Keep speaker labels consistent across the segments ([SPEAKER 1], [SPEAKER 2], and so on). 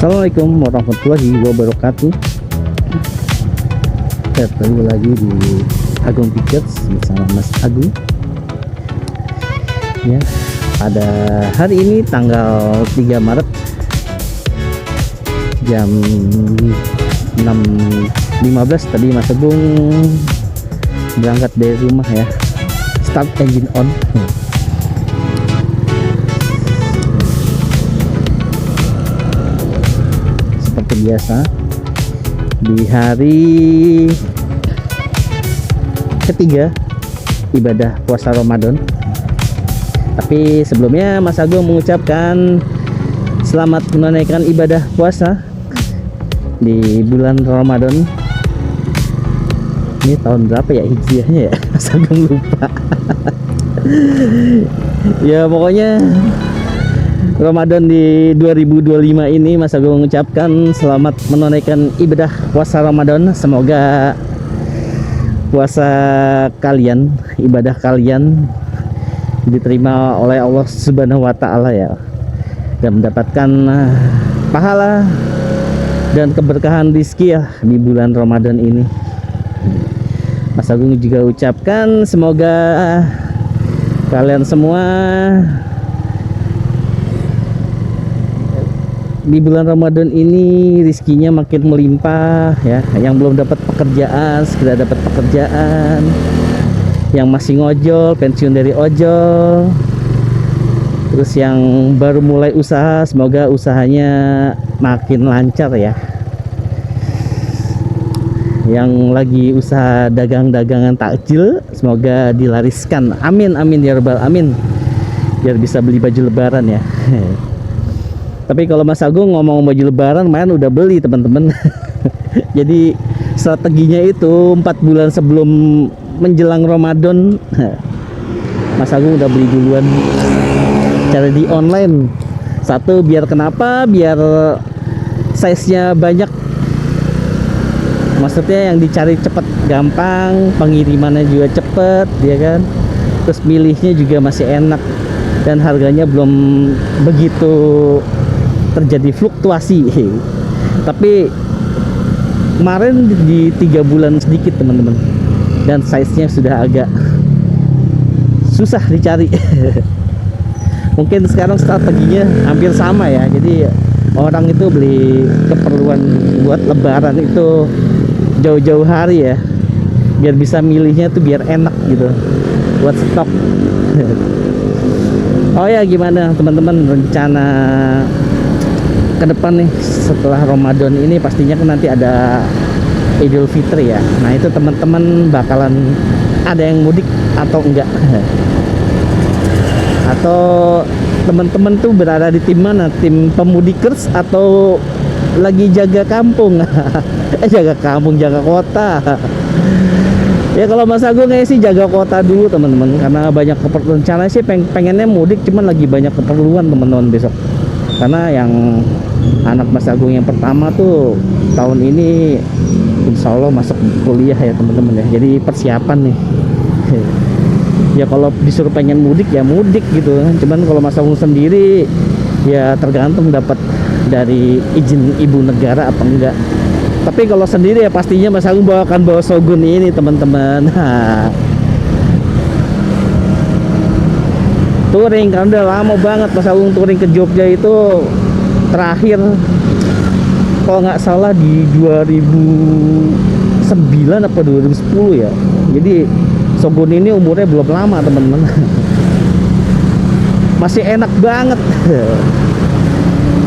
[SPEAKER 1] Assalamualaikum warahmatullahi wabarakatuh. Kita kembali lagi di Agung Pictures bersama Mas Agung. Ya, pada hari ini tanggal 3 Maret jam 6.15 tadi Mas Agung berangkat dari rumah ya. Start engine on. Seperti biasa di hari ketiga ibadah puasa Ramadan. Tapi sebelumnya Mas Agung mengucapkan selamat menunaikan ibadah puasa di bulan Ramadan. Ini tahun berapa ya hijriahnya ya? Mas Agung lupa. Ya pokoknya Ramadan di 2025 ini Mas Agung mengucapkan selamat menunaikan ibadah puasa Ramadan. Semoga puasa kalian, ibadah kalian diterima oleh Allah Subhanahu wa taala ya, dan mendapatkan pahala dan keberkahan rezeki ya di bulan Ramadan ini. Mas Agung juga ucapkan semoga kalian semua di bulan Ramadan ini rezekinya makin melimpah ya. Yang belum dapat pekerjaan segera dapat pekerjaan, yang masih ngojol pensiun dari ojol, terus yang baru mulai usaha semoga usahanya makin lancar ya. Yang lagi usaha dagang-dagangan takjil semoga dilariskan, amin amin ya rabbal amin, biar bisa beli baju lebaran ya. Tapi kalau Mas Agung ngomong baju lebaran main udah beli teman-teman. Jadi strateginya itu 4 bulan sebelum menjelang Ramadan Mas Agung udah beli duluan, cara di online. Satu biar kenapa, biar size nya banyak, maksudnya yang dicari cepet gampang, pengirimannya juga cepet ya kan, terus milihnya juga masih enak dan harganya belum begitu terjadi fluktuasi. Tapi kemarin di 3 bulan sedikit teman-teman, dan size nya sudah agak susah dicari. Mungkin sekarang strateginya hampir sama ya, jadi orang itu beli keperluan buat lebaran itu jauh-jauh hari ya, biar bisa milihnya tuh biar enak gitu buat stok. Oh ya, gimana teman-teman rencana ke depan nih setelah Ramadan ini? Pastinya kan nanti ada Idul Fitri ya. Nah itu teman-teman bakalan ada yang mudik atau enggak? Atau teman-teman tuh berada di tim mana? Tim pemudikers atau lagi jaga kampung? Jaga kampung, jaga kota. Ya kalau Mas Agung sih jaga kota dulu teman-teman, karena banyak keperluan. Rencana sih pengennya mudik, cuman lagi banyak keperluan teman-teman besok. Karena yang anak Mas Agung yang pertama tuh tahun ini insya Allah masuk kuliah ya teman-teman ya. Jadi persiapan nih. Ya kalau disuruh pengen mudik ya mudik gitu. Cuman kalau Mas Agung sendiri ya tergantung dapat dari izin ibu negara apa enggak. Tapi kalau sendiri ya pastinya Mas Agung akan bawa Shogun ini teman-teman. Touring kan udah lama banget Mas Agung touring ke Jogja itu terakhir kalau nggak salah di 2009 apa 2010 ya. Jadi Shogun ini umurnya belum lama teman-teman. Masih enak banget.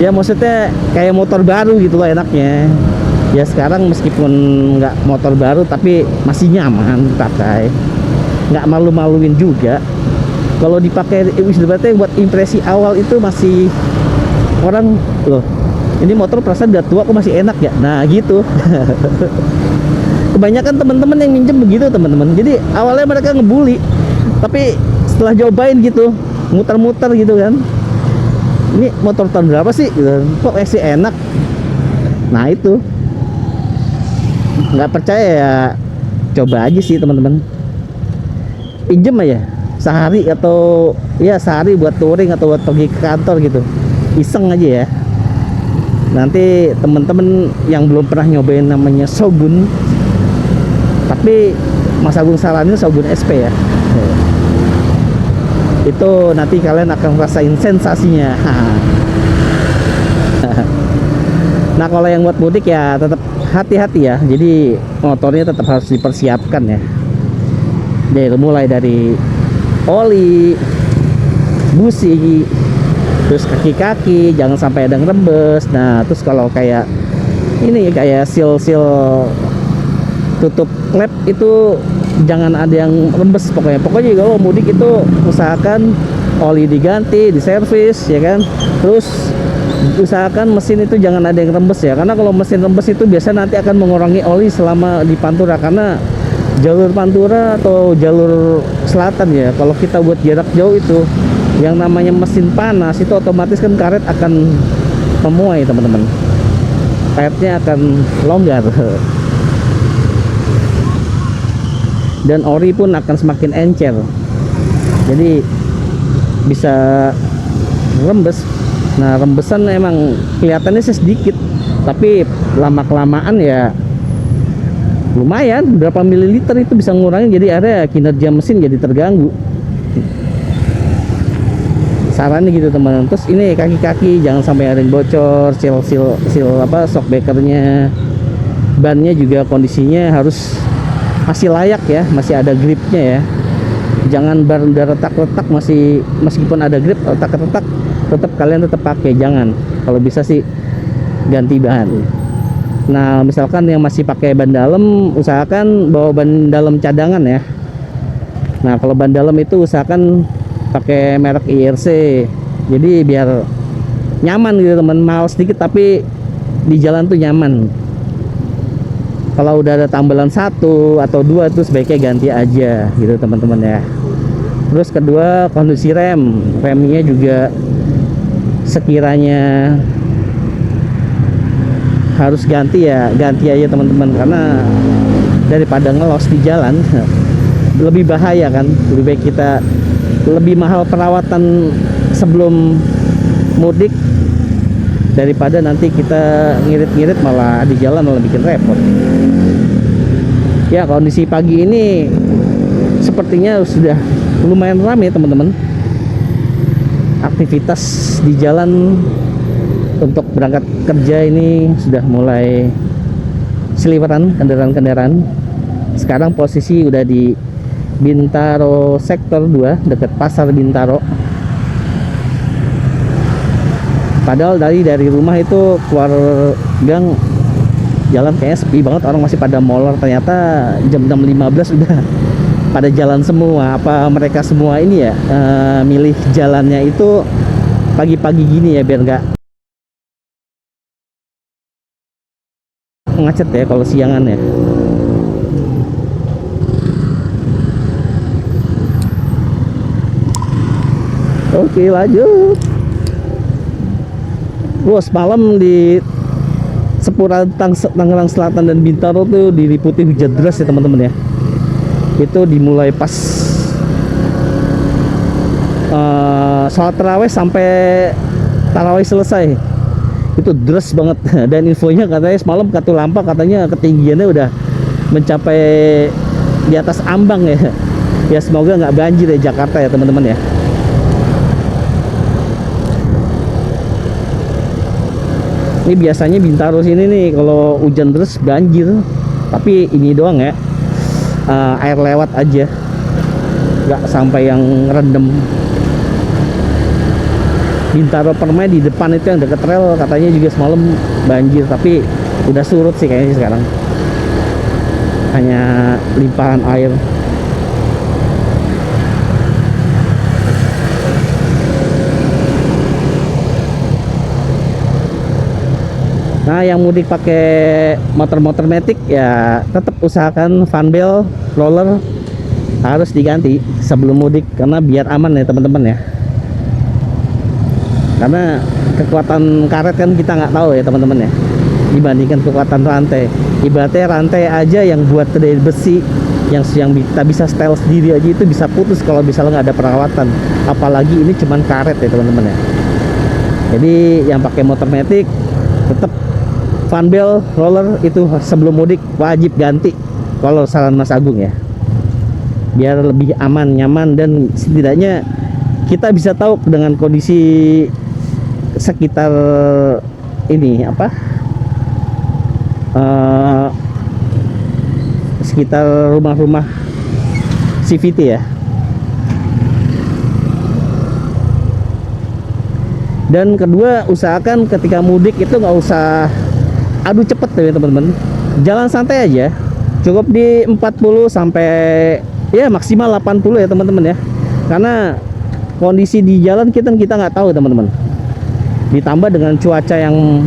[SPEAKER 1] Ya maksudnya kayak motor baru gitu loh enaknya. Ya sekarang meskipun nggak motor baru tapi masih nyaman dipakai, nggak malu-maluin juga. Kalau dipakai ibaratnya buat impresi awal itu masih orang loh, ini motor perasaan udah tua kok masih enak ya. Nah gitu. Kebanyakan teman-teman yang minjem begitu teman-teman. Jadi awalnya mereka ngebully, tapi setelah cobain gitu muter-muter gitu kan, ini motor tahun berapa sih gitu, kok masih enak. Nah itu nggak percaya ya coba aja sih teman-teman, pinjem aja sehari atau ya sehari buat touring atau buat pergi ke kantor gitu, iseng aja ya. Nanti temen-temen yang belum pernah nyobain namanya Shogun, tapi Mas Agung saranin Shogun SP ya. Itu nanti kalian akan rasain sensasinya. Nah kalau yang buat mudik ya tetap hati-hati ya. Jadi motornya tetap harus dipersiapkan ya. Mulai dari oli, busi, terus kaki-kaki jangan sampai ada yang rembes. Nah terus kalau kayak ini kayak seal tutup klep itu jangan ada yang rembes. Pokoknya kalau mudik itu usahakan oli diganti, diservis ya kan. Terus usahakan mesin itu jangan ada yang rembes ya, karena kalau mesin rembes itu biasa nanti akan mengurangi oli selama di Pantura, karena jalur Pantura atau jalur selatan ya, kalau kita buat jarak jauh itu yang namanya mesin panas itu otomatis kan karet akan memuai teman-teman, karetnya akan longgar dan ori pun akan semakin encer, jadi bisa rembes. Nah rembesan emang kelihatannya sih sedikit, tapi lama kelamaan ya lumayan, berapa mililiter itu bisa ngurangin, jadi ada kinerja mesin jadi terganggu. Sarannya gitu teman-teman. Terus ini kaki-kaki jangan sampai ada yang bocor, seal apa shock breakernya, bannya juga kondisinya harus masih layak ya, masih ada gripnya ya. Jangan bar udah retak-retak, masih meskipun ada grip retak-retak tetap kalian tetap pakai, jangan. Kalau bisa sih ganti bahan. Nah misalkan yang masih pakai ban dalam, usahakan bawa ban dalam cadangan ya. Nah kalau ban dalam itu usahakan pakai merek IRC, jadi biar nyaman gitu teman, mahal sedikit tapi di jalan tuh nyaman. Kalau udah ada tambalan 1 atau 2 itu sebaiknya ganti aja gitu teman-teman ya. Terus kedua, kondisi remnya juga sekiranya harus ganti ya ganti aja teman-teman, karena daripada ngelos di jalan lebih bahaya kan. Lebih baik kita lebih mahal perawatan sebelum mudik daripada nanti kita ngirit-ngirit malah di jalan malah bikin repot ya. Kondisi pagi ini sepertinya sudah lumayan ramai teman-teman, aktivitas di jalan untuk berangkat kerja ini sudah mulai seliweran kendaraan-kendaraan. Sekarang posisi udah di Bintaro sektor 2 dekat pasar Bintaro. Padahal dari rumah itu keluar gang jalan kayaknya sepi banget, orang masih pada molor. Ternyata jam 6.15 udah pada jalan semua. Apa mereka semua ini ya milih jalannya itu pagi-pagi gini ya biar nggak macet ya kalau siangan ya. Oke lanjut. Semalam di seputaran Tangerang Selatan dan Bintaro tuh diliputi hujan deras ya teman-teman ya. Itu dimulai pas sholat tarawih sampai tarawih selesai, itu deras banget. Dan infonya katanya semalam Katulampa katanya ketinggiannya udah mencapai di atas ambang ya. Ya semoga nggak banjir ya Jakarta ya teman-teman ya. Ini biasanya Bintaro sini nih kalau hujan deras banjir, tapi ini doang ya, air lewat aja, nggak sampai yang rendem. Bintaro Permai di depan itu yang deket rel katanya juga semalam banjir, tapi udah surut sih kayaknya sekarang, hanya limpahan air. Nah yang mudik pakai motor-motor matic ya tetap usahakan fan belt roller harus diganti sebelum mudik, karena biar aman ya teman-teman ya. Karena kekuatan karet kan kita nggak tahu ya teman-teman ya, dibandingkan kekuatan rantai. Ibaratnya rantai aja yang buat dari besi yang kita bisa setel sendiri aja itu bisa putus kalau misalnya nggak ada perawatan, apalagi ini cuman karet ya teman-teman ya. Jadi yang pakai motor matic Tetap fan belt roller itu sebelum mudik wajib ganti kalau saran Mas Agung ya, biar lebih aman, nyaman, dan setidaknya kita bisa tahu dengan kondisi sekitar ini apa, sekitar rumah-rumah CVT ya. Dan kedua, usahakan ketika mudik itu nggak usah adu cepet ya teman-teman, jalan santai aja, cukup di 40 sampai ya maksimal 80 ya teman-teman ya, karena kondisi di jalan kita nggak tahu teman-teman, ditambah dengan cuaca yang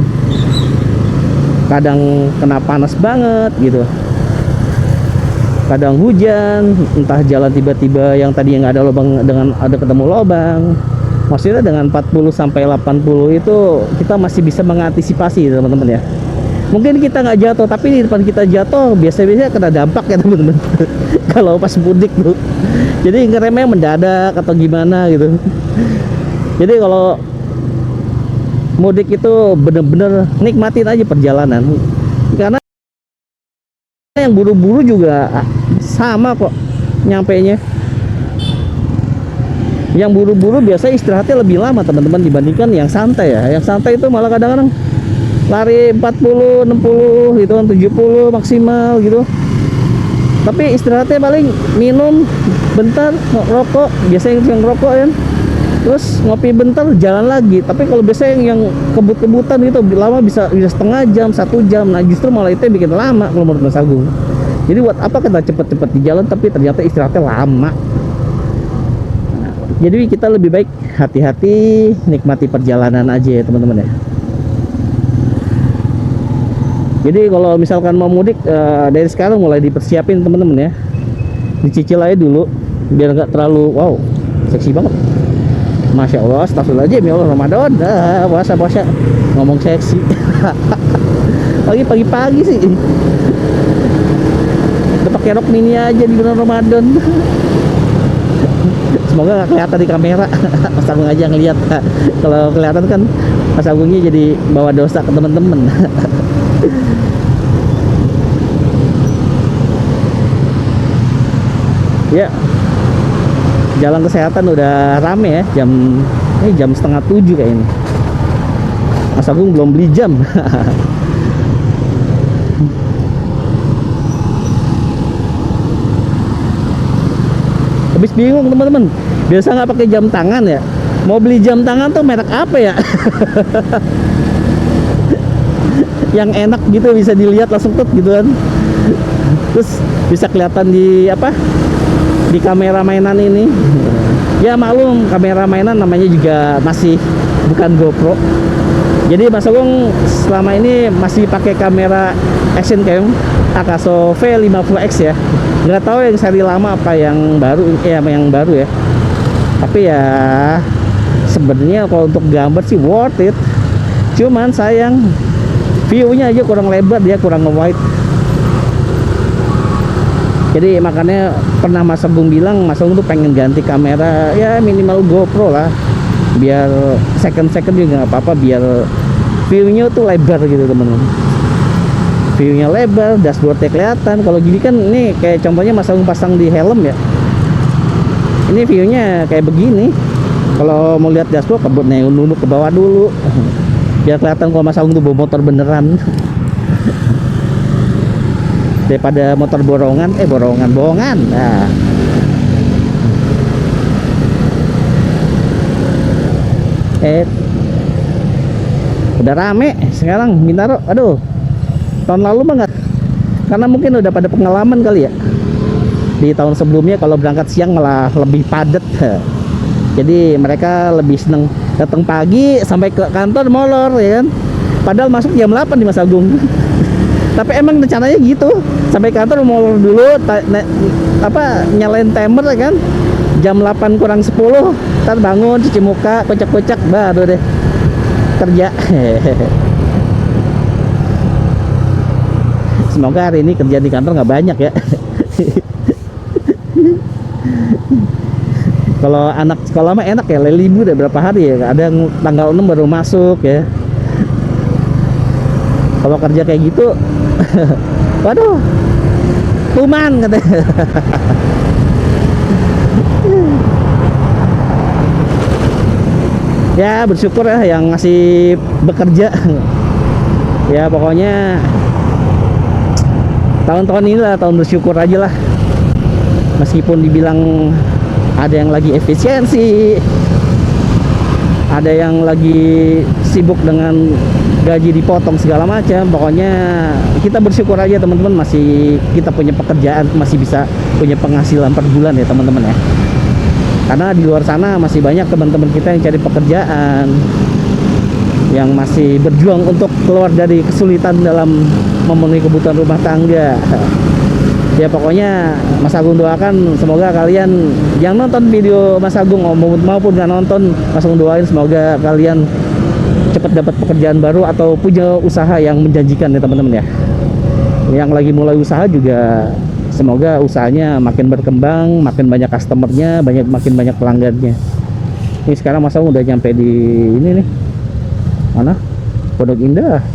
[SPEAKER 1] kadang kena panas banget gitu, kadang hujan, entah jalan tiba-tiba yang tadi nggak ada lubang dengan ada ketemu lubang. Maksudnya dengan 40 sampai 80 itu kita masih bisa mengantisipasi teman-teman ya. Mungkin kita nggak jatuh, tapi di depan kita jatuh biasa-biasanya kena dampak ya teman-teman. Kalau pas mudik tuh, jadi ngeremnya mendadak atau gimana gitu. Jadi kalau mudik itu bener-bener nikmatin aja perjalanan, karena yang buru-buru juga sama kok nyampainya. Yang buru-buru biasa istirahatnya lebih lama teman-teman dibandingkan yang santai ya. Yang santai itu malah kadang-kadang lari 40, 60 gitu kan, 70 maksimal gitu. Tapi istirahatnya paling minum bentar, rokok, biasanya yang rokok kan. Terus ngopi bentar, jalan lagi. Tapi kalau biasanya yang kebut-kebutan gitu lama bisa setengah jam, 1 jam. Nah justru malah itu yang bikin lama kalau menurut Mas Agung. Jadi buat apa kita cepet-cepet di jalan tapi ternyata istirahatnya lama. Jadi kita lebih baik hati-hati, nikmati perjalanan aja ya teman-teman ya. Jadi kalau misalkan mau mudik dari sekarang mulai dipersiapin teman-teman ya, dicicil aja dulu biar nggak terlalu wow seksi banget. Masya Allah, astagfirullahaladzim ya Allah, Ramadan puasa ngomong seksi. Pagi-pagi sih udah pakai rok mini aja di bulan Ramadan. Semoga nggak kelihatan di kamera. Mas Agung aja ngeliat. Kalau kelihatan kan Mas Agungnya jadi bawa dosa ke temen-temen. Ya, jalan kesehatan udah rame ya, jam setengah 7 kayak ini. Mas Agung belum beli jam. Habis bingung teman-teman, biasa nggak pakai jam tangan ya, mau beli jam tangan tuh merek apa ya? Yang enak gitu bisa dilihat langsung tuh gitu kan, terus bisa kelihatan di apa, di kamera mainan ini. Ya maklum, kamera mainan namanya juga masih bukan GoPro. Jadi Mas Agung selama ini masih pakai kamera action cam Akaso V50X ya. Nggak tahu yang seri lama apa yang baru ya, yang baru ya. Tapi ya sebenarnya kalau untuk gambar sih worth it. Cuman sayang view-nya aja kurang lebar, dia kurang wide. Jadi makanya pernah Mas Agung bilang, Mas Agung tuh pengen ganti kamera ya minimal GoPro lah, biar second juga nggak apa-apa, biar view-nya tuh lebar gitu teman-teman. View-nya lebar, dashboardnya kelihatan. Kalau gini kan ini kayak contohnya Mas Agung pasang di helm ya, ini view-nya kayak begini. Kalau mau lihat dashboard nunduk ke bawah dulu biar kelihatan kalau Mas Agung tuh bawa motor beneran. Daripada motor borongan nah. Udah rame sekarang Bintaro. Aduh, tahun lalu mah nggak, karena mungkin udah pada pengalaman kali ya. Di tahun sebelumnya kalau berangkat siang malah lebih padat. Jadi mereka lebih seneng datang pagi sampai ke kantor molor ya kan. Padahal masuk jam 8 di Mas Agung. Tapi emang rencananya gitu, sampai kantor molor dulu, nyalain timer ya kan. Jam 8 kurang 10 ntar bangun, cuci muka, kocak-kocak, baru deh kerja. Semoga hari ini kerja di kantor nggak banyak ya. Kalau anak sekolah mah enak ya, libur deh berapa hari ya, ada yang tanggal 6 baru masuk ya. Kalau kerja kayak gitu waduh, kuman katanya. Ya bersyukur ya yang ngasih bekerja. Ya pokoknya tahun-tahun inilah tahun bersyukur aja lah. Meskipun dibilang ada yang lagi efisiensi, ada yang lagi sibuk dengan gaji dipotong segala macam. Pokoknya kita bersyukur aja teman-teman, masih kita punya pekerjaan, masih bisa punya penghasilan per bulan ya teman-teman ya. Karena di luar sana masih banyak teman-teman kita yang cari pekerjaan, yang masih berjuang untuk keluar dari kesulitan dalam memenuhi kebutuhan rumah tangga. Ya pokoknya Mas Agung doakan semoga kalian yang nonton video Mas Agung maupun nggak nonton, Mas Agung doain semoga kalian cepat dapat pekerjaan baru atau punya usaha yang menjanjikan ya teman-teman ya. Yang lagi mulai usaha juga semoga usahanya makin berkembang, makin banyak customernya, makin banyak pelanggannya. Ini sekarang Mas Agung udah nyampe di ini nih, mana? Pondok Indah.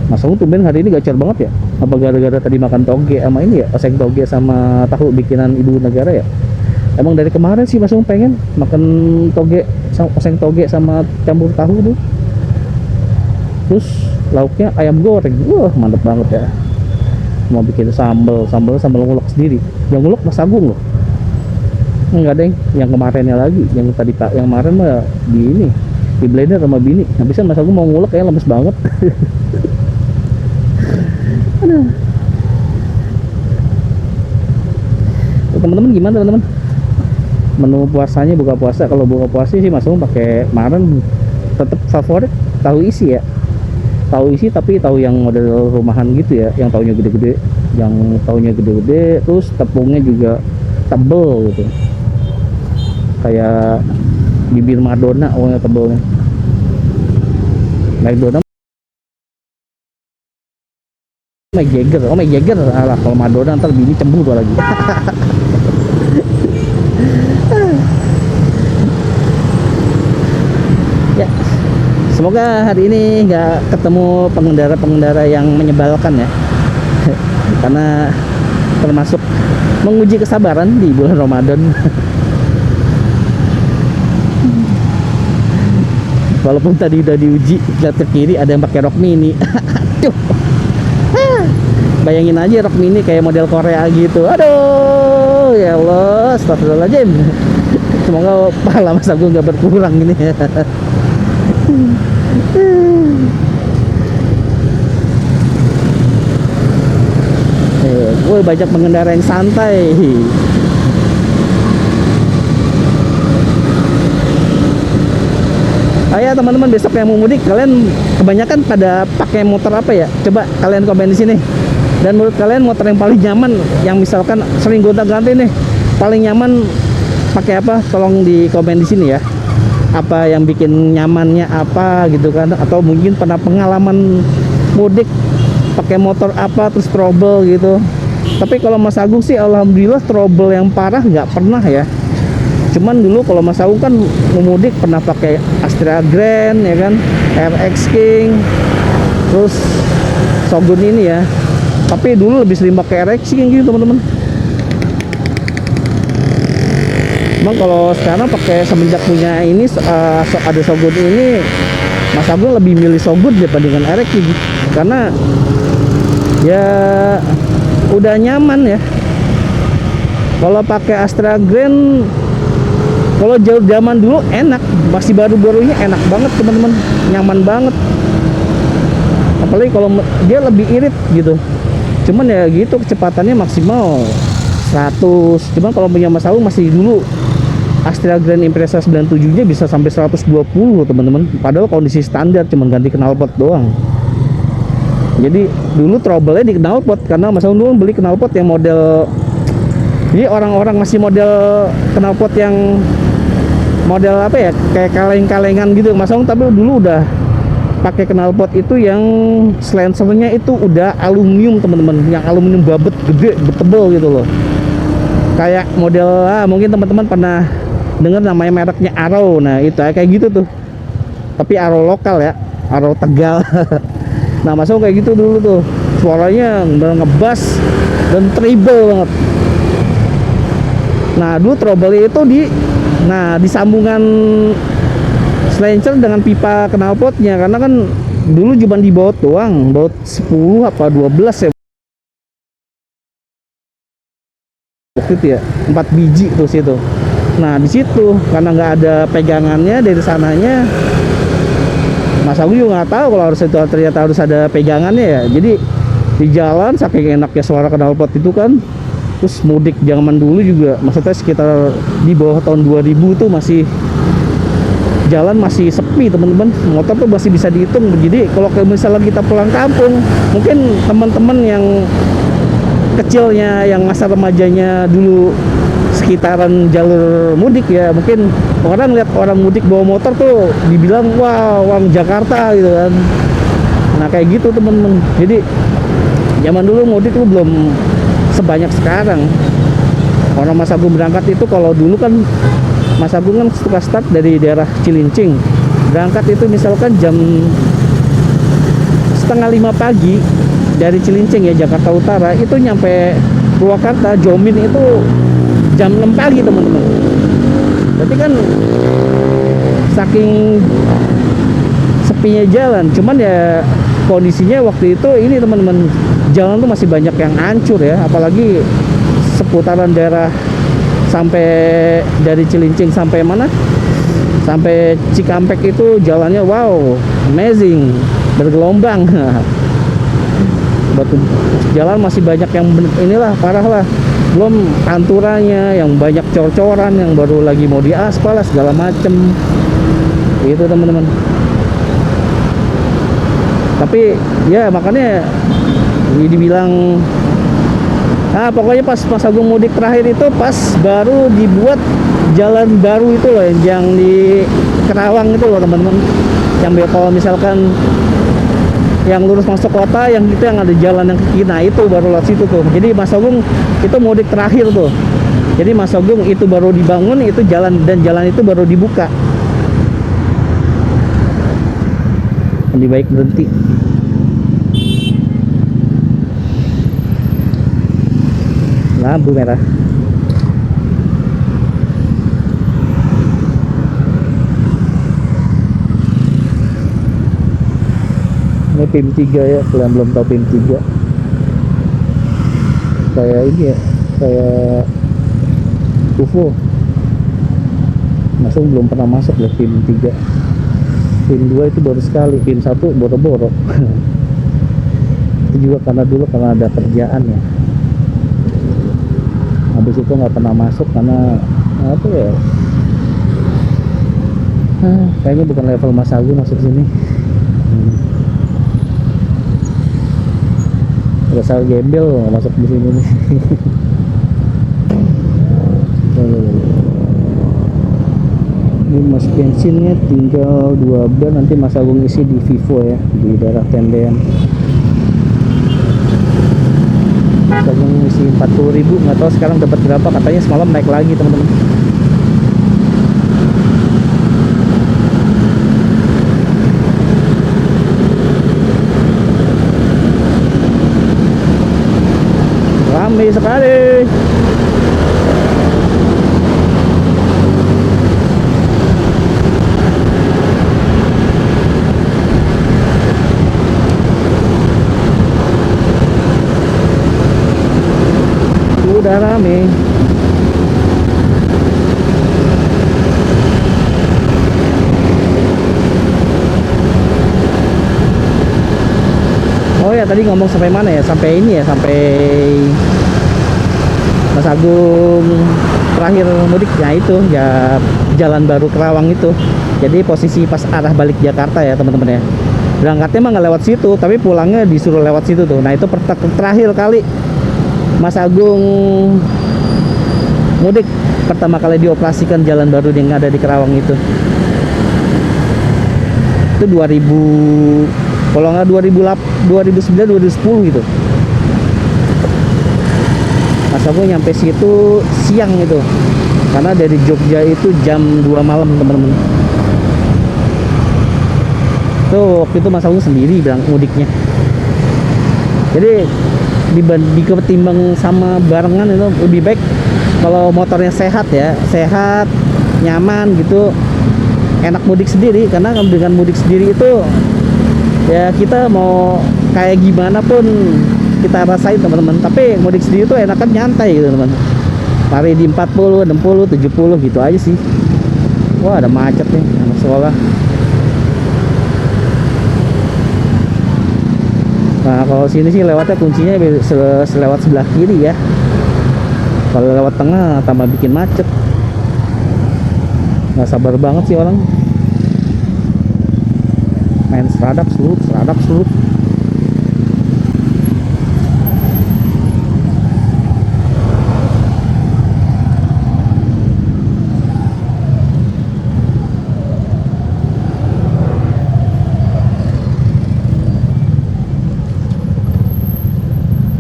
[SPEAKER 1] Mas Agung tumben hari ini gacor banget ya. Apa gara-gara tadi makan toge sama ini ya, oseng toge sama tahu bikinan ibu negara ya. Emang dari kemarin sih Mas Agung pengen makan toge, oseng toge sama campur tahu tuh. Terus lauknya ayam goreng, wah mantep banget ya. Mau bikin sambal ngulek sendiri. Yang ngulek Mas Agung loh. Enggak deng, yang kemarinnya lagi, yang tadi Pak, yang kemarin mah di ini, di blender sama bini. Habisnya Mas Agung mau ngulek kayak lemes banget. Aduh. Teman-teman gimana teman-teman? Menu puasanya buka puasa, kalau buka puasa sih Mas Agung pakai kemarin tetap favorit tahu isi ya. Tahu isi tapi tahu yang model rumahan gitu ya, yang tahunya gede-gede, terus tepungnya juga tebel gitu, kayak bibir Madonna, pokoknya tebelnya. Madonna, Mick Jagger, alah kalau Madonna ntar bini cemburu lagi. Ya, semoga hari ini nggak ketemu pengendara-pengendara yang menyebalkan ya. Karena termasuk menguji kesabaran di bulan Ramadan. Walaupun tadi udah diuji, lihat ke kiri ada yang pakai rok mini. Aduh. Bayangin aja rok mini kayak model Korea gitu. Aduh, ya Allah, astagfirullahaladzim. Semoga pahala Mas Agung nggak berkurang ini. Woi, banyak pengendara yang santai. Ayo teman-teman, besok yang mau mudik kalian kebanyakan pada pakai motor apa ya? Coba kalian komen di sini. Dan menurut kalian motor yang paling nyaman, yang misalkan sering gonta-ganti nih, paling nyaman pakai apa? Tolong di komen di sini ya. Apa yang bikin nyamannya apa gitu kan? Atau mungkin pernah pengalaman mudik pakai motor apa terus trouble gitu. Tapi kalau Mas Agung sih alhamdulillah trouble yang parah nggak pernah ya. Cuman dulu kalau Mas Agung kan memudik pernah pakai Astra Grand ya kan, RX King, terus Shogun ini ya. Tapi dulu lebih sering pakai RX King gitu teman-teman. Emang kalau sekarang pakai semenjak punya ini ada Shogun ini, Mas Agung lebih milih Shogun dibandingkan RX King karena ya udah nyaman ya. Kalau pakai Astra Grand, kalau jauh zaman dulu enak, masih baru-barunya enak banget teman-teman, nyaman banget. Apalagi kalau dia lebih irit gitu. Cuman ya gitu kecepatannya maksimal 100. Cuman kalau punya Mas Agung masih dulu Astra Grand Impreza 97-nya bisa sampai 120 teman-teman. Padahal kondisi standar cuman ganti knalpot doang. Jadi dulu trouble-nya di knalpot karena Mas Agung dulu beli knalpot yang model, jadi orang-orang masih model knalpot yang model apa ya, kayak kaleng-kalengan gitu Mas Agung, tapi dulu udah pakai knalpot itu yang silencernya itu udah aluminium teman-teman, yang aluminium babet gede bertebel gitu loh, kayak model mungkin teman-teman pernah dengar namanya mereknya Arrow. Nah itu kayak gitu tuh, tapi aro lokal ya, aro Tegal. Nah Mas Agung kayak gitu dulu tuh, suaranya bener ngebas dan treble banget. Nah dulu trouble itu di sambungan silencer dengan pipa knalpotnya, karena kan dulu cuma di baut doang, baut 10 apa 12 ya waktu itu ya, 4 biji tuh situ. Nah di situ karena nggak ada pegangannya dari sananya, Mas Agung juga nggak tahu kalau harus itu ternyata harus ada pegangannya ya. Jadi di jalan saking enaknya suara knalpot itu kan, terus mudik zaman dulu juga, maksudnya sekitar di bawah tahun 2000 tuh masih jalan masih sepi teman-teman, motor tuh masih bisa dihitung. Jadi kalau misalnya kita pulang kampung, mungkin teman-teman yang kecilnya, yang masa remajanya dulu sekitaran jalur mudik ya, mungkin orang lihat orang mudik bawa motor tuh dibilang wah orang Jakarta gitu kan. Nah kayak gitu teman-teman. Jadi zaman dulu mudik tuh belum sebanyak sekarang. Orang Mas Agung berangkat itu, kalau dulu kan Mas Agung kan suka start dari daerah Cilincing, berangkat itu misalkan jam setengah 5 pagi dari Cilincing ya, Jakarta Utara, itu nyampe Purwakarta Jomin itu jam 6 pagi teman-teman. Berarti kan saking sepinya jalan, cuman ya kondisinya waktu itu ini teman-teman, jalan tuh masih banyak yang hancur ya, apalagi seputaran daerah sampai dari Cilincing sampai mana, sampai Cikampek itu jalannya wow amazing, bergelombang. Batu jalan masih banyak yang inilah parah lah, belum panturanya yang banyak cor-coran yang baru lagi mau diaspal lah segala macem itu teman-teman. Tapi ya makanya dibilang pokoknya pas Mas Agung mudik terakhir itu pas baru dibuat jalan baru itu loh, yang di Kerawang itu loh teman-teman, yang kalau misalkan yang lurus masuk kota, yang itu yang ada jalan yang ke kiri, nah itu baru lewat situ tuh. Jadi Mas Agung itu mudik terakhir tuh, jadi Mas Agung itu baru dibangun itu jalan, dan jalan itu baru dibuka. Lebih baik berhenti. Lampu merah. Ini PIM 3 ya, kalian belum tahu PIM 3 kayak ini ya, kayak UFO. Masuk belum pernah masuk ya PIM 3. PIM 2 itu baru sekali, PIM 1 boro-boro. Itu juga karena dulu karena ada kerjaan ya, habis itu nggak pernah masuk karena apa ya, kayaknya bukan level Mas Agung masuk sini. Rasa gembel masuk di sini nih. Ini Mas bensinnya tinggal 2 bar, nanti Mas Agung isi di Vivo ya, di daerah Tendean. Mas Agung isi 40.000, nggak tahu sekarang dapat berapa, katanya semalam naik lagi teman-teman. Ramai sekali. Udah rame. Oh ya, tadi ngomong sampai mana ya? Sampai ini ya, sampai Mas Agung terakhir mudik ya, itu ya jalan baru Kerawang itu. Jadi posisi pas arah balik Jakarta ya teman-teman ya. Berangkatnya emang nggak lewat situ, tapi pulangnya disuruh lewat situ tuh. Nah itu terakhir kali Mas Agung mudik, pertama kali dioperasikan jalan baru yang ada di Kerawang itu 2000, kalau nggak 2009 2010 gitu. Mas Agung nyampe situ siang itu, karena dari Jogja itu jam 2 malam teman-teman. itu waktu itu Mas Agung sendiri bilang mudiknya. Jadi dibanding ketimbang sama barengan itu lebih baik kalau motornya sehat ya, sehat, nyaman gitu, enak mudik sendiri. Karena dengan mudik sendiri itu ya kita mau kayak gimana pun kita rasain teman-teman, tapi mudik sendiri itu enakan nyantai gitu teman, lari di 40, 60, 70 gitu aja sih. Wah ada macet nih anak sekolah. Nah kalau sini sih lewatnya kuncinya selewat sebelah kiri ya, kalau lewat tengah tambah bikin macet. Nggak sabar banget sih orang main seradap surut, seradap surut.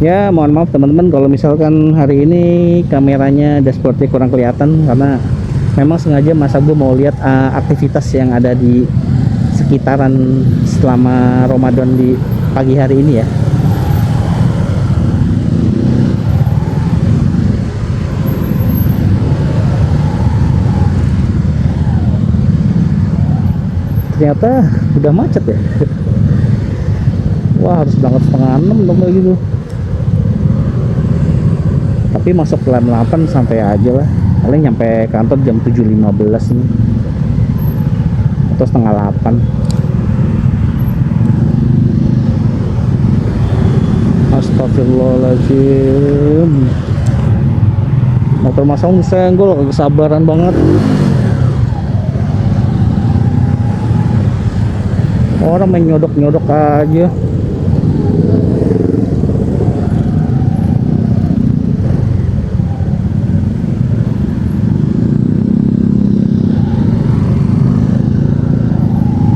[SPEAKER 1] Ya mohon maaf teman-teman kalau misalkan hari ini kameranya dashboardnya kurang kelihatan, karena memang sengaja Mas Agung mau lihat aktivitas yang ada di sekitaran selama Ramadan di pagi hari ini ya. Ternyata udah macet ya. Wah harus berangkat setengah 6 dong kayak gitu. Tapi masuk jam 8 santai aja lah, paling nyampe kantor jam 7.15 nih atau setengah 8. Astagfirullahaladzim, motor Mas Agung senggol, kesabaran banget. Orang main nyodok-nyodok aja.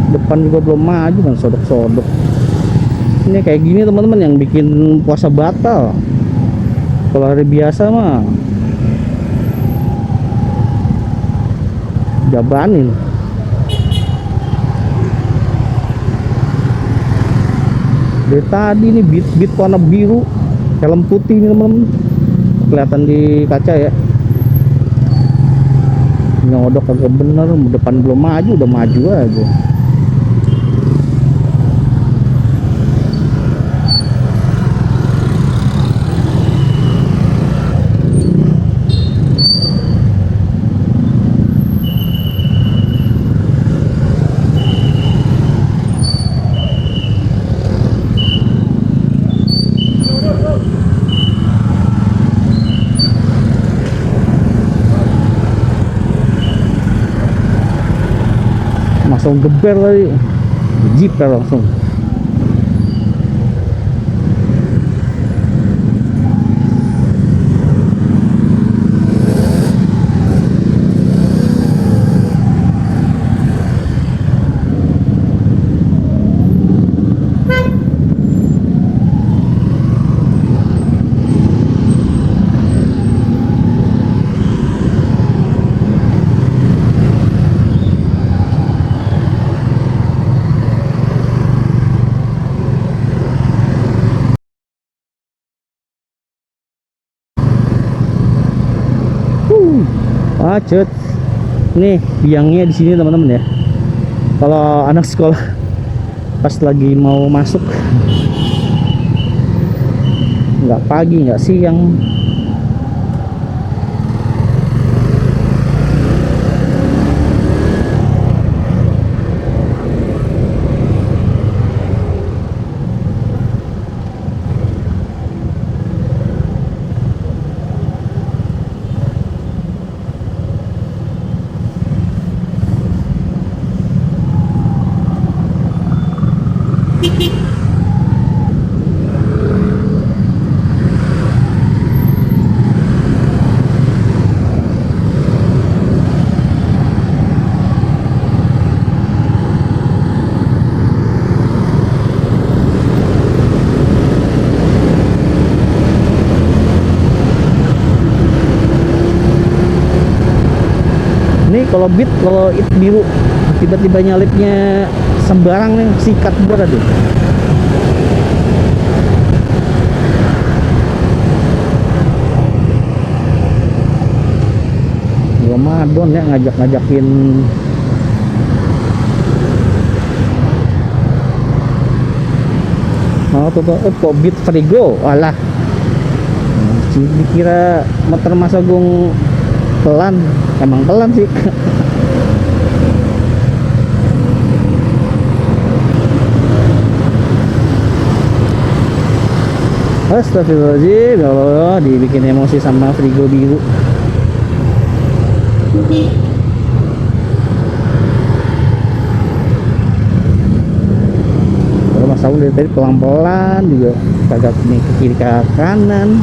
[SPEAKER 1] Depan juga belum maju kan, sodok-sodok. Ini kayak gini teman-teman yang bikin puasa batal. Kalau hari biasa mah jabanin. Dari tadi nih beat warna biru, helm putih nih teman-teman, kelihatan di kaca ya. Nyodok agak bener, depan belum maju udah maju aja. Langsung geber tadi, jeep ya langsung. Macet. Nih biangnya di sini teman-teman ya. Kalau anak sekolah pas lagi mau masuk, nggak pagi nggak siang. Ini kalau beat, kalau it biru tiba-tiba nyalipnya sembarang nih sikat gua tadi. Ramadan ya ngajak-ngajakin kok beat Frigo alah, dikira motor Mas Agung pelan, emang pelan sih. Astagfirullahaladzim, ya Allah, dibikin emosi sama Frigo biru. Kalau Mas Agung dari tadi pelan-pelan juga, kagak nih ke kiri ke kanan.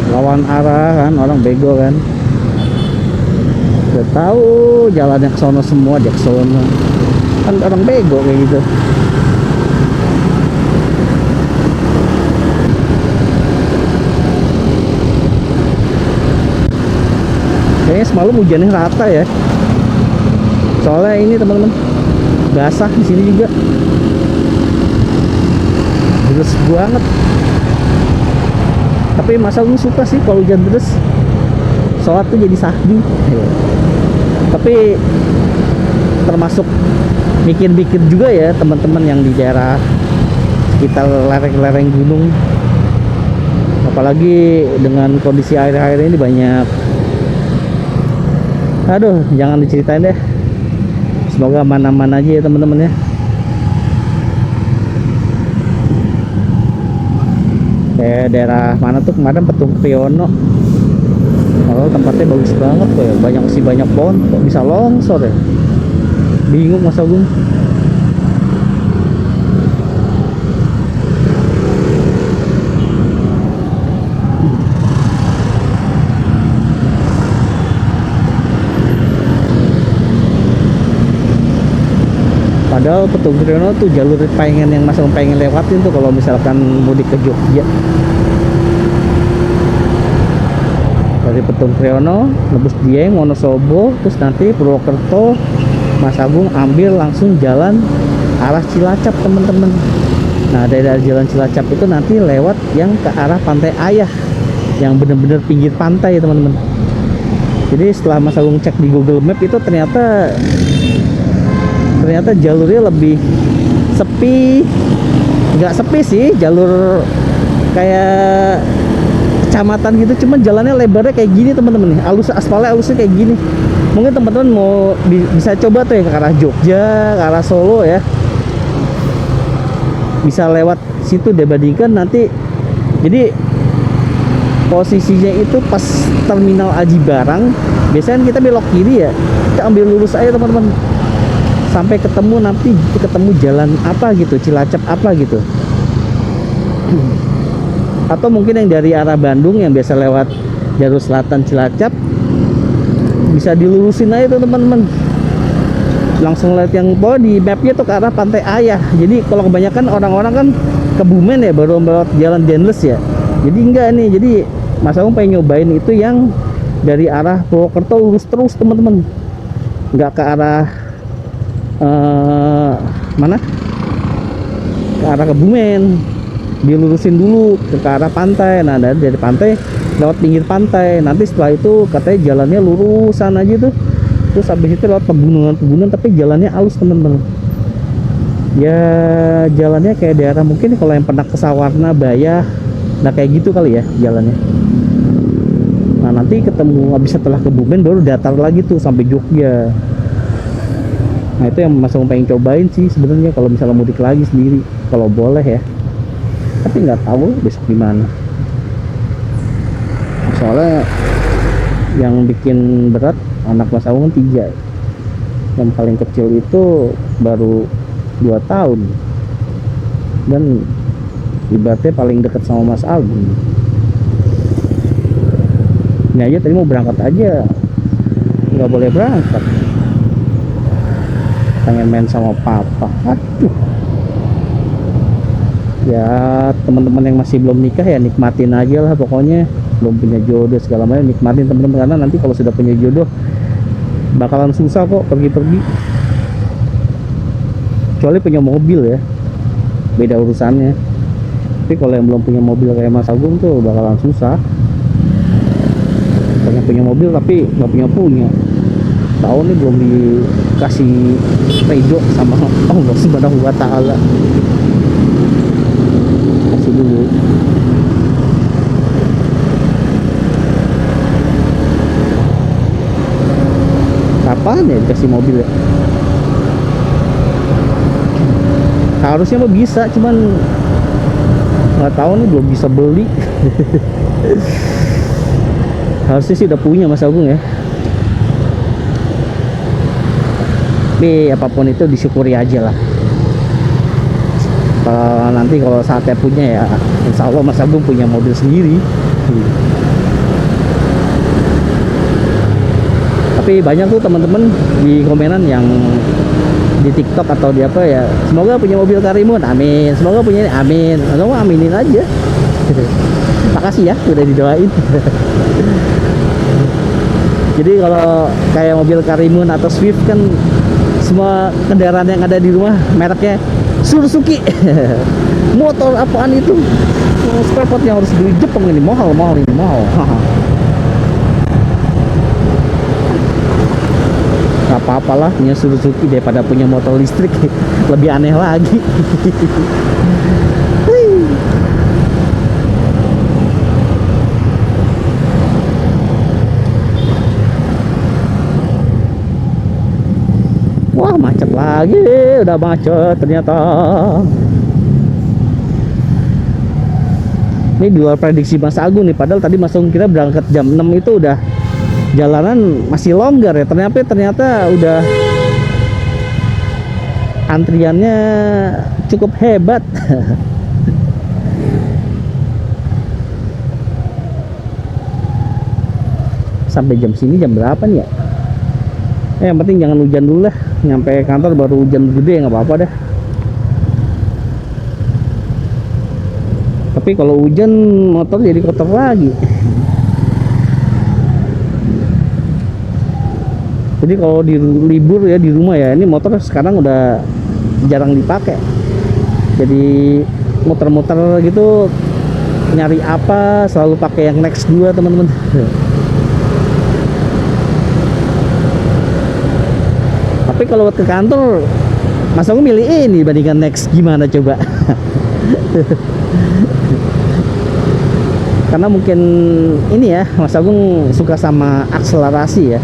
[SPEAKER 1] Lawan arah kan, orang bego kan, udah tahu jalannya ke sono semua, dia ke sono kan, orang bego kayak gitu. Kayaknya semalam hujannya rata ya, soalnya ini teman-teman basah di sini juga, deras banget. Tapi Mas Agung suka sih kalau hujan deras, sholat tuh jadi sahdu. Tapi termasuk mikir-mikir juga ya teman-teman yang di daerah sekitar lereng-lereng gunung, apalagi dengan kondisi air-air ini banyak, aduh jangan diceritain deh, semoga aman-aman aja ya teman-teman ya. Kayak daerah mana tuh kemarin, Petung Kriono, kalau tempatnya bagus banget kok ya, banyak pohon, kok bisa longsor ya, bingung Mas Agung. Padahal Petung Kriono tuh jalur yang Mas Agung pengen lewatin tuh kalau misalkan mudik ke Jogja. Dari Petung Kriono nebus Dieng, Wonosobo, terus nanti Purwokerto, Mas Agung ambil langsung jalan arah Cilacap teman-teman. Nah dari jalan Cilacap itu nanti lewat yang ke arah Pantai Ayah, yang bener-bener pinggir pantai ya teman-teman. Jadi setelah Mas Agung cek di Google Map itu ternyata jalurnya lebih sepi, nggak sepi sih, jalur kayak kecamatan gitu, cuman jalannya lebarnya kayak gini teman-teman nih, aspalnya halusnya kayak gini. Mungkin teman-teman mau bisa coba tuh ya ke arah Jogja, ke arah Solo ya, bisa lewat situ dibandingkan nanti. Jadi posisinya itu pas terminal Aji Barang, biasanya kita belok kiri ya, kita ambil lurus aja teman-teman sampai ketemu jalan apa gitu, Cilacap apa gitu. Atau mungkin yang dari arah Bandung yang biasa lewat jalur selatan Cilacap, bisa dilurusin aja tuh teman-teman, langsung lihat yang bawah di mapnya tuh ke arah Pantai Ayah. Jadi kalau kebanyakan orang-orang kan Kebumen ya, baru lewat jalan Denles ya, jadi enggak nih. Jadi Mas Agung pengen nyobain itu yang dari arah Purwokerto lurus terus teman-teman, nggak ke arah mana, ke arah Kebumen, dilurusin dulu ke arah pantai. Nah dari pantai lewat pinggir pantai, nanti setelah itu katanya jalannya lurusan aja tuh, terus habis itu lewat pegunungan, tapi jalannya halus teman-teman ya, jalannya kayak daerah mungkin kalau yang pernah ke Sawarna, Bayah, nah kayak gitu kali ya jalannya. Nah nanti ketemu habis setelah Kebumen baru datar lagi tuh sampai Jogja. Nah itu yang Mas Agung pengen cobain sih sebenarnya kalau misalnya mudik lagi sendiri, kalau boleh ya. Tapi nggak tahu besok gimana. Soalnya yang bikin berat anak Mas Agung 3, yang paling kecil itu baru 2 tahun, dan ibaratnya paling dekat sama Mas Agung. Ini aja tadi mau berangkat aja nggak boleh berangkat, pengen main sama papa. Aduh, ya teman-teman yang masih belum nikah ya nikmatin aja lah pokoknya. Belum punya jodoh segala macam, nikmatin teman-teman, karena nanti kalau sudah punya jodoh bakalan susah kok pergi-pergi. Kecuali punya mobil ya, beda urusannya. Tapi kalau yang belum punya mobil kayak Mas Agung tuh bakalan susah. Pengen punya mobil tapi nggak punya. Tahun ini belum dikasih ridho sama Allah Subhanahu wa Ta'ala. Kasih dulu. Kapan ya dikasih mobil ya? Harusnya mah bisa, cuman nggak tahu nih, belum bisa beli. Harusnya sih udah punya Mas Agung ya. Tapi apapun itu disyukuri aja lah. Kalau nanti kalau saatnya punya ya insya Allah Mas Agung punya mobil sendiri. Tapi banyak tuh teman-teman di komenan yang di TikTok atau di apa ya, semoga punya mobil Karimun, amin. Semoga punya ini, amin. Atau aminin aja. Makasih ya udah didoain. Jadi kalau kayak mobil Karimun atau Swift kan semua kendaraan yang ada di rumah mereknya Suzuki. Motor apaan itu? Spare part yang harus beli Jepang ini, mahal ini mahal. Gak apa-apalah punya Suzuki daripada punya motor listrik. Lebih aneh lagi. Wah macet lagi, udah macet ternyata. Ini di luar prediksi Mas Agung nih, padahal tadi Mas Agung kira berangkat jam 6 itu udah jalanan masih longgar ya, ternyata udah antriannya cukup hebat. Sampai jam sini jam berapa nih ya? Yang penting jangan hujan dulu lah, nyampe kantor baru hujan gede nggak apa-apa dah. Tapi kalau hujan motor jadi kotor lagi. Jadi kalau di libur ya di rumah ya, ini motor sekarang udah jarang dipakai. Jadi muter-muter gitu nyari apa selalu pakai yang Next 2 teman-teman. Tapi kalau buat ke kantor Mas Agung milih ini bandingkan Next, gimana coba? Karena mungkin ini ya Mas Agung suka sama akselerasi ya,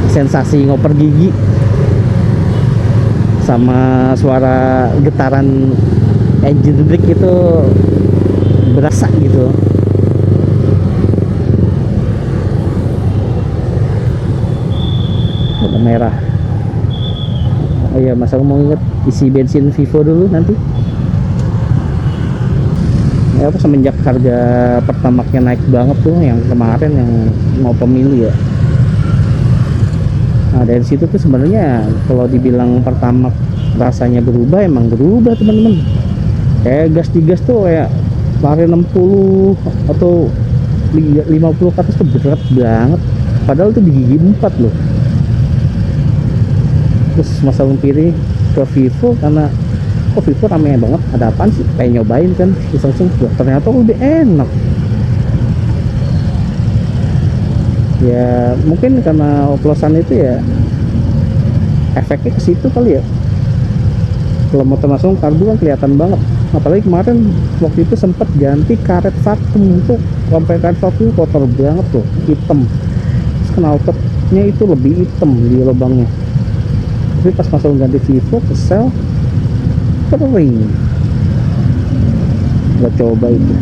[SPEAKER 1] sensasi ngoper gigi sama suara getaran engine brake itu berasa gitu. Warna merah. Oh iya, Mas Agung mau inget isi bensin Vivo dulu nanti. Ya apa, semenjak harga Pertamaxnya naik banget tuh yang kemarin yang mau pemilu ya. Nah dari situ tuh sebenarnya kalau dibilang Pertamax rasanya berubah, emang berubah teman-teman. Kayak gas digas tuh kayak lari 60 atau 50 ke atas tuh berat banget. Padahal tuh di gigi 4 loh. Terus Mas Agung pilih ke Vivo karena kok Vivo rame banget, ada apaan sih, pengen nyobain kan, iseng-iseng, ternyata lebih enak. Ya mungkin karena oplosan itu ya efeknya ke situ kali ya. Kalau motor Mas Agung karbu kan kelihatan banget, apalagi kemarin waktu itu sempat ganti karet vakum tuh, sampai karet vakum kotor banget tuh, hitam. Terus knalpotnya itu lebih hitam di lubangnya. Tapi pas Mas Agung ganti Vivo kesel kering. Gak coba itu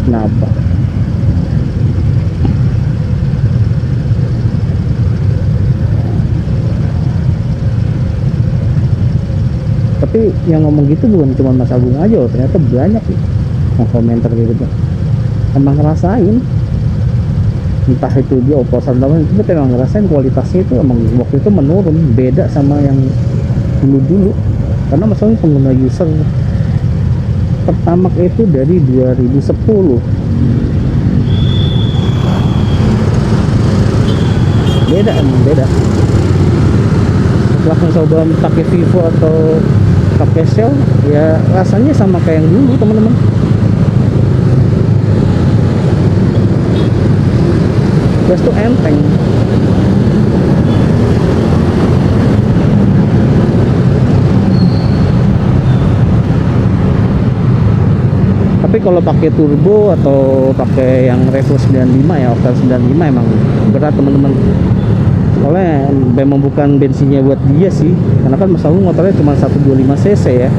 [SPEAKER 1] kenapa. Tapi yang ngomong gitu bukan cuma Mas Agung aja loh, ternyata banyak nih yang komentar gitu. Emang ngerasain entah itu di oplosan tahun itu, kita emang ngerasain kualitasnya itu emang waktu itu menurun, beda sama yang dulu-dulu. Karena masalahnya pengguna user pertama itu dari 2010, beda, emang beda. Setelah mencoba pakai Vivo atau pakai Shell, ya rasanya sama kayak yang dulu teman-teman. Gas tuh enteng. Tapi kalau pakai turbo atau pakai yang Revo 95 ya, Octane 95 emang berat teman-teman. Soalnya memang bukan bensinnya buat dia sih, karena kan Mas Agung motornya cuma 125 cc ya.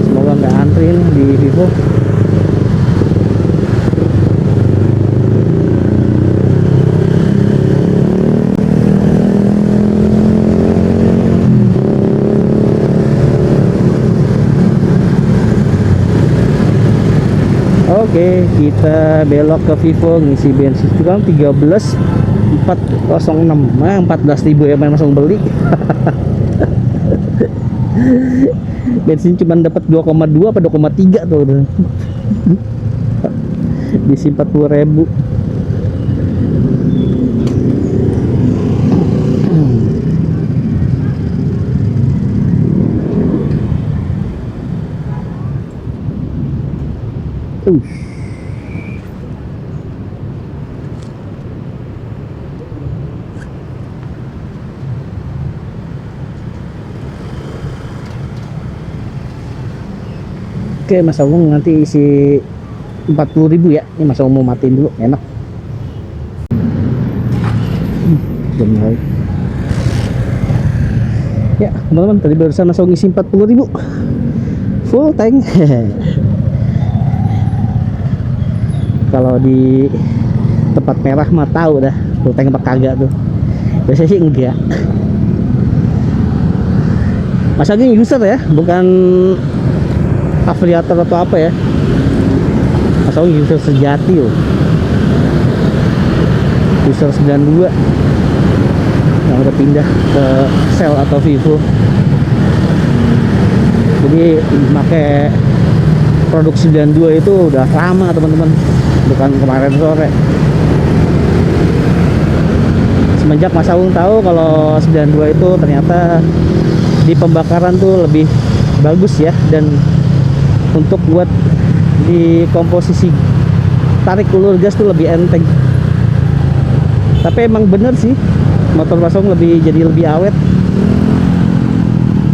[SPEAKER 1] Semoga nggak antri di Vivo. Oke, kita belok ke Vivo ngisi bensin sekarang 13.406. Nah, 14.000 ya main langsung beli. Bensin cuma dapat 2,2 apa 2,3 tuh udah. Diisi 40.000. Oke, Mas Agung nanti isi 40.000 ya. Ini Mas Agung mau matiin dulu, enak. Benar. Ya, teman-teman, tadi barusan Mas Agung isi 40.000 full tank. Kalau di tempat merah mah tahu dah full tank apa kagak tuh. Biasanya sih enggak. Mas Agung user ya, bukan afiliator atau apa ya. Mas Agung user sejati loh. User 92 yang udah pindah ke Shell atau Vivo. Jadi pakai produk 92 itu udah lama teman-teman, bukan kemarin sore. Semenjak Mas Agung tahu kalau 92 itu ternyata di pembakaran tuh lebih bagus ya, dan untuk buat di komposisi tarik ulur gas tuh lebih enteng. Tapi emang bener sih, motor Mas Agung jadi lebih awet.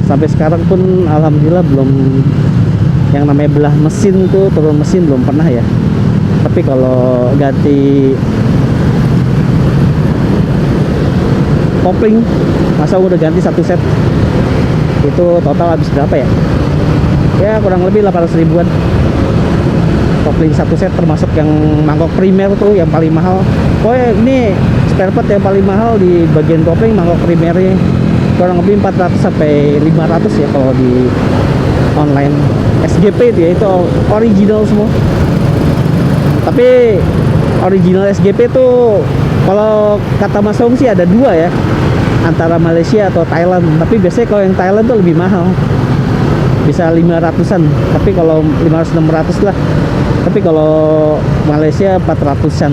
[SPEAKER 1] Sampai sekarang pun alhamdulillah belum yang namanya belah mesin tuh, turun mesin belum pernah ya. Tapi kalau ganti kopling, Mas Agung udah ganti satu set. Itu total habis berapa ya? Ya kurang lebih 800 ribuan. Kopling satu set termasuk yang mangkok primer tuh yang paling mahal. Pokoknya ini spare part yang paling mahal di bagian kopling, mangkok primernya kurang lebih 400 sampai 500 ya kalau di online. SGP itu ya, itu original semua. Tapi original SGP tuh kalau kata Mas Agung sih ada dua ya, antara Malaysia atau Thailand. Tapi biasanya kalau yang Thailand tuh lebih mahal, bisa 500-an, tapi kalau 500-600 lah. Tapi kalau Malaysia 400-an.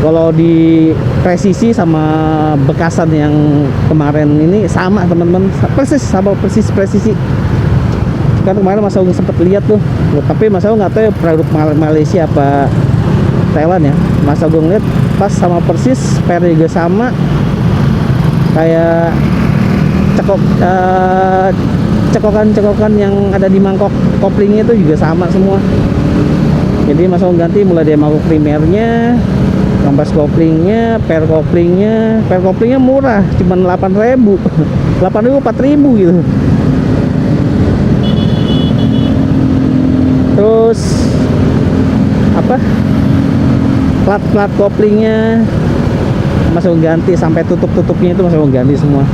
[SPEAKER 1] Kalau di presisi sama bekasan yang kemarin ini sama teman-teman, persis sama persis presisi. Kan kemarin Mas Agung sempat lihat tuh, tapi Mas Agung nggak tahu ya produk Malaysia apa Thailand ya. Mas Agung lihat pas sama persis, spare juga sama, kayak cekokan yang ada di mangkok koplingnya itu juga sama semua. Jadi Mas Agung ganti mulai dari mangkok primernya, kampas koplingnya, per koplingnya murah, cuman 8.000 4.000 gitu. Terus apa, plat koplingnya masih mau ganti, sampai tutupnya itu masih mau ganti semua.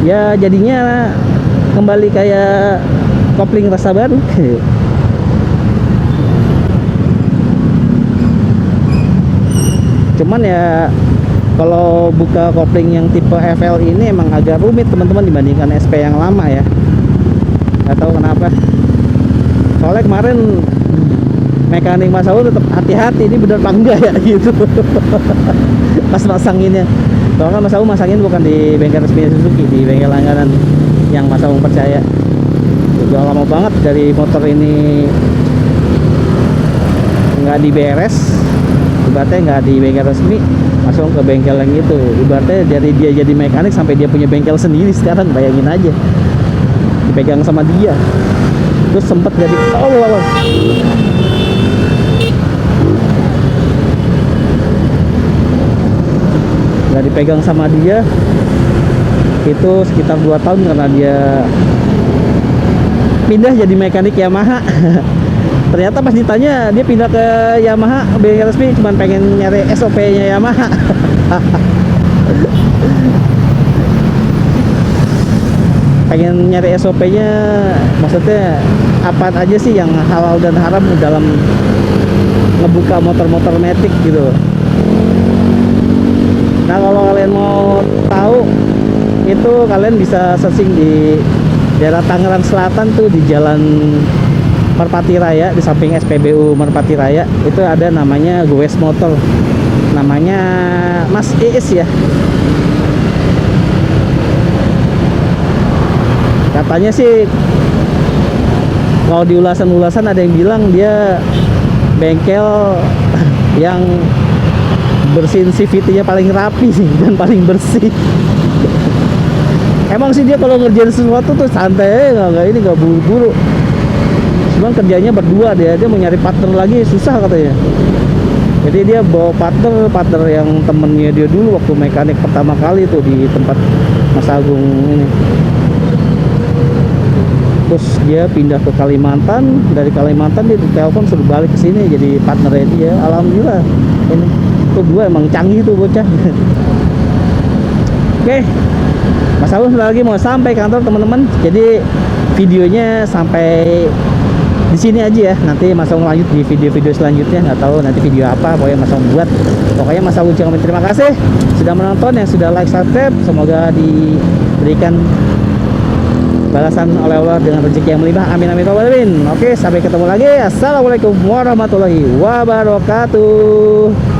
[SPEAKER 1] Ya jadinya kembali kayak kopling rasa baru. Cuman ya kalau buka kopling yang tipe FL ini emang agak rumit teman-teman dibandingkan SP yang lama ya. Gak tahu kenapa. Soalnya kemarin mekanik Mas Aul tetap hati-hati ini bener apa enggak ya gitu. Pas masanginnya. Soalnya kan Mas Aul masangin bukan di bengkel resmi Suzuki, di bengkel langganan yang Mas Aul percaya. Udah lama banget dari motor ini nggak diberes, ibaratnya nggak di bengkel resmi, langsung ke bengkel yang itu. Ibaratnya dari dia jadi mekanik sampai dia punya bengkel sendiri sekarang, bayangin aja, dipegang sama dia. Terus sempet jadi nggak dipegang sama dia itu sekitar 2 tahun karena dia pindah jadi mekanik Yamaha. Ternyata pas ditanya dia pindah ke Yamaha bengkel resmi cuman pengen nyari SOP-nya Yamaha. Pengen nyari SOP-nya, maksudnya apa aja sih yang halal dan haram dalam ngebuka motor-motor matic gitu. Nah kalau kalian mau tahu itu kalian bisa searching di daerah Tangerang Selatan tuh, di Jalan Merpati Raya, di samping SPBU Merpati Raya itu ada namanya Goes Motor, namanya Mas Iis ya. Katanya sih kalau di ulasan-ulasan ada yang bilang dia bengkel yang bersihin CVT-nya paling rapi sih dan paling bersih. Emang sih dia kalau ngerjain sesuatu tuh santai, nggak ini nggak buru-buru. Cuman kerjanya berdua, dia mau nyari partner lagi susah katanya. Jadi dia bawa partner yang temennya dia dulu waktu mekanik pertama kali tuh di tempat Mas Agung ini. Terus dia pindah ke Kalimantan, dari Kalimantan dia ditelepon suruh balik ke sini jadi partnernya dia. Alhamdulillah ini tuh dua emang canggih tuh bocah. Oke, Mas Agung lagi mau sampai kantor teman-teman, jadi videonya sampai di sini aja ya. Nanti Mas Agung lanjut di video-video selanjutnya, nggak tahu nanti video apa, pokoknya Mas Agung buat. Pokoknya Mas Agung ucapkan terima kasih sudah menonton, yang sudah like, subscribe, semoga diberikan balasan oleh Allah dengan rezeki yang melimpah, amin amin amin. Oke, sampai ketemu lagi. Assalamualaikum warahmatullahi wabarakatuh.